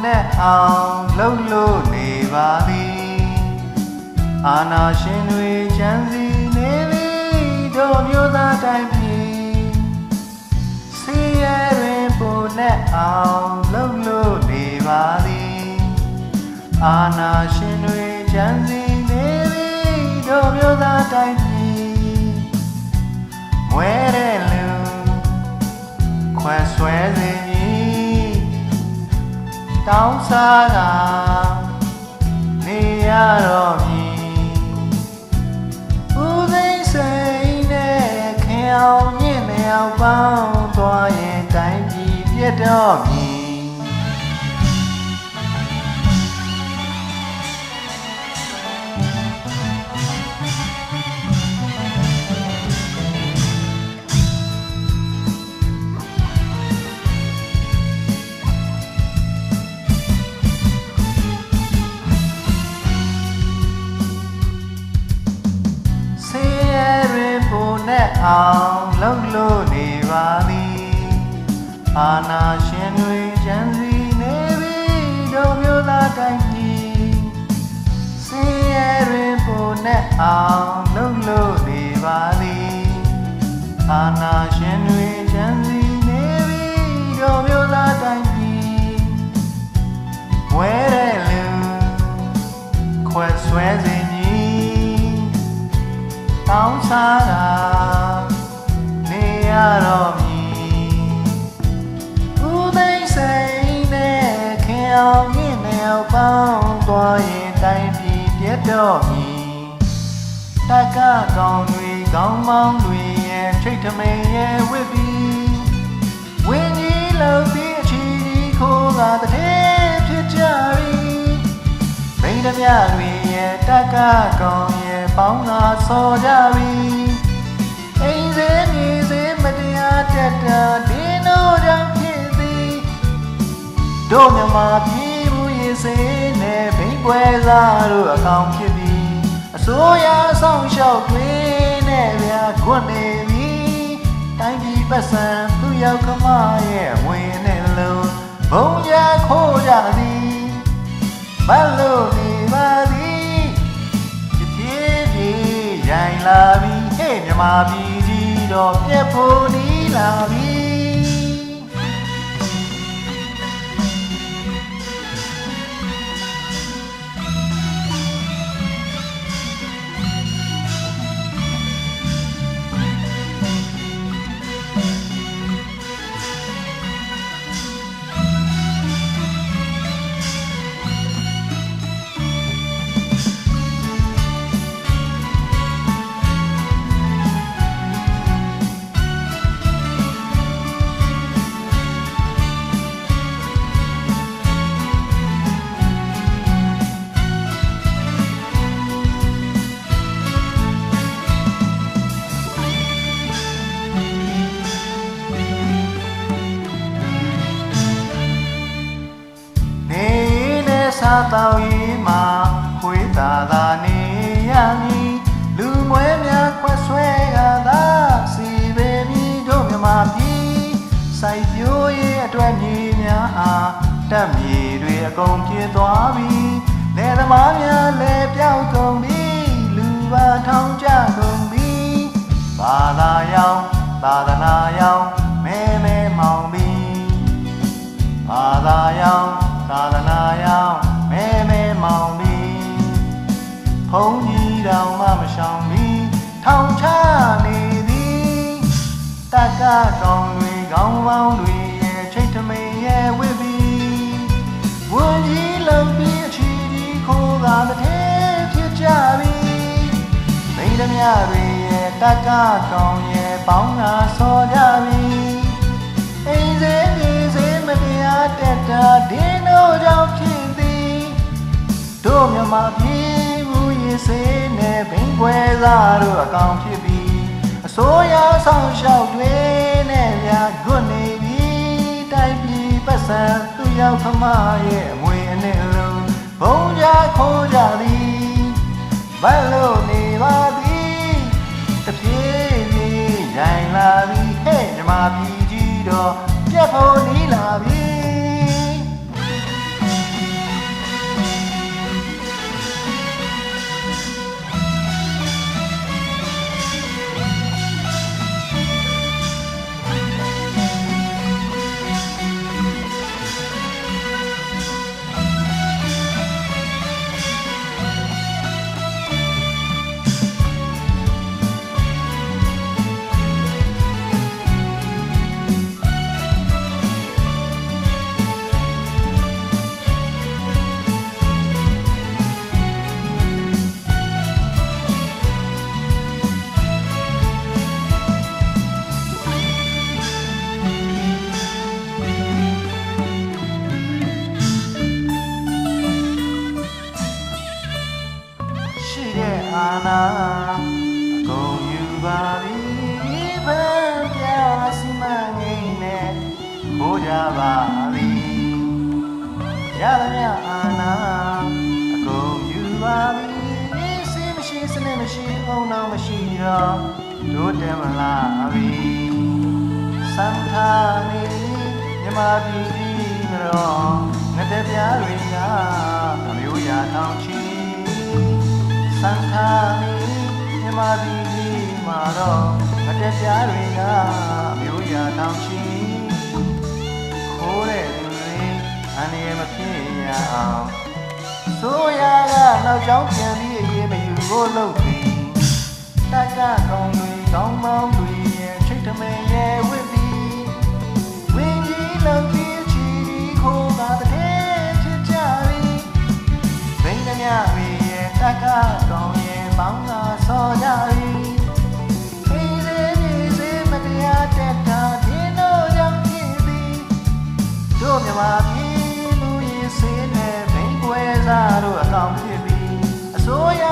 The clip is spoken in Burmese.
နဲ့အောင်လှုပ်လို့နေပါသည်အာနာရှင်တွေချမ်းစီနေပြီတို့မျိုးသားတိုင်းပြည်စီရဲတွင်ပိုနဲ့အောင်လှုပ်လို့နေပါသည်အာနာရှင်တွေချမ်းစီနေပြီတို့မျိုးသားတိုင်းပြည်မွဲတဲ့လူခွဲဆွဲစေမည်တောင်းစားကနေရတော့မည်ဦးသိန်းစိန်နဲ့ခင်အောင်မြင့်မြောက်ပေါင်းသွားရင်တိုင်းပြည်ပြတ်တော့မည်နဲ့အောင်လှုပ်လို့နေပါသည်အာနာရှင်တွေချမ်းစီနေပြီတို့မျိုးသားတိုင်းပြည်စင်ရဲတွင်ပိုနဲ့အောင်လှုပ်လို့နေပါသည်အာနာရှင်တွေချမ်းစီနေပြီတို့မျိုးသားတိုင်းပြည်ဝဲတဲ့လူခွဲဆွဲစေမည်တောင်းစားနေရတော့မည်ဦးသိန်းစိန်နဲ့ခင်အောင်မြင့်မြောက်ပေါင်းသွားရင်တိုင်းပြည်ပြတ်တော့မည်တက်ကကောင်တွေကောင်းမောင်းတွေရဲ့ထိတ်ထမိန်ရဲ့ဝစ်ပြီးဝင်းကြီးလုံပြီးအချီကြီးခိုးကတည်းဖြစ်ကြပြီဗိဓမြတွေရဲ့တက်ကကောင်ရဲ့ပေါင်းသာဆော်ကြပြီအိမ်စဲမြေစဲမတရားတက်တာဒီနို့ကြောင့်ဖြစ်သည်တို့မြမပြည်မှုရေးစေနဲ့ဘိန်းပွဲစားတို့အကောင်ဖြစ်ပြီးအစိုးရဆောင်ရှောက်တွေနဲ့ဗျာခွနေပြီတိုင်းပြည်ပတ်စံသူ့ရောက်ခမရဲ့ဝင်နဲ့လုံးဘုံရခိုးကြသည်မလို့နေပါသည်ရိုင်လာပြီဟဲ့မြမပြည်ကြီးတော့ပြက်ဖို့နီးလာပြီစားတော်ရေးမှာခွေးသာနေရမည်လူမွဲများခွက်ဆွဲကသာစီပေမီတို့မြမပြည်စိုက်ပျိုးရေးအတွက်မြေများဟာတက်မြေတွေအကုန်ပြည့်သွားပြီလယ်သမားများလည်းပြောက်ကုန်ပြီလူပါထောင်ကြကုန်ပြီဘာသာရောက်သာသနာရောက်မဲမဲမောင်ပြီဘာသာရောက်သာသနာရောက်မဲမဲမောင်ပြီဘုန်းကြီးတော်မှမရှောင်ပြီထောင်ချနေသည်တက်ကကောင်တွေကောင်းပေါင်းတွေရဲ့ချိတ်ထမိန်ရဲ့ဝစ်ပြီဝန်ကြီးလုံပြီးအချီကြီးခိုးကတည်းဖြစ်ကြပြီမိန်းသမျှတွေရဲ့တက်ကကောင်ရဲ့ပေါင်းတာဆော်ကြပြီအိမ်စဲမြေစဲမတရားတက်တာဒီနို့ကြောင့်ဖြစ်တို့မြမပြည်မှုရေးစေနဲ့ဘိန်းပွဲစားတို့အကောင်ဖြစ်ပြီးအစိုးရဆောင်ရှောက်တွေနဲ့ဗျာခွနေပြီတိုင်းပြည်ပတ်စံသူ့ရောက်ခမရဲ့အမွေအနှစ်လုံးဘုံကြခိုးကြသည်ဘတ်လို့နေပါသည်တဖြည်းဖြည်းရိုင်လာပြီဟဲ့မြမပြည်ကြီးတော့ပြက်ဖို့နီးလာပြီ နာအကုန်ယူပါပြီဖန်ပြစီမံငိမ့်နဲ့ခိုးကြပါသည်ရသမျှအာနာအကုန်ယူပါပြီစီမရှိစနစ်မရှိဘုံတော်မရှိတော့တို့တယ်မလားပြီစံထားနေမြမပြည်ကြီးတော့ငတဲ့ပြားတွေကအမျိုးရာထောင်ချီစံထားနေမြမပြည်ကြီးမှာတော့ငတဲ့ပြားတွေကအမျိုးရာထောင်ချီခိုးတဲ့လူတွေအနေမဖြစ်ရအောင်ဆိုရကနောက်ကြောင်းပြန်ပြီးအရေးမယူဖို့လုပ်ပြီးတက်ကကောင်းတွေကောင်းမောင်းတွေရဲ့ချိတ်တမဲရဲ့ဝစ်ပြီးဝင်းကြီးလုံးပြီးချီခိုးတာတဲ့ချစ်ကြပြီဘိန်းမြတွေရဲ့တက်ကကောင်းရဲ့ပေါင်းလာဆော်ကြပြီအိမ်လေးမြေစေးမတရားတက်တာဒီတော့ကြောင့်ဖြစ်ပြီးတို့မြမပြည်လူရင်စေးနဲ့ဘိန်းကွဲစားတို့အကောင်ဖြစ်ပြီးအစိုးရ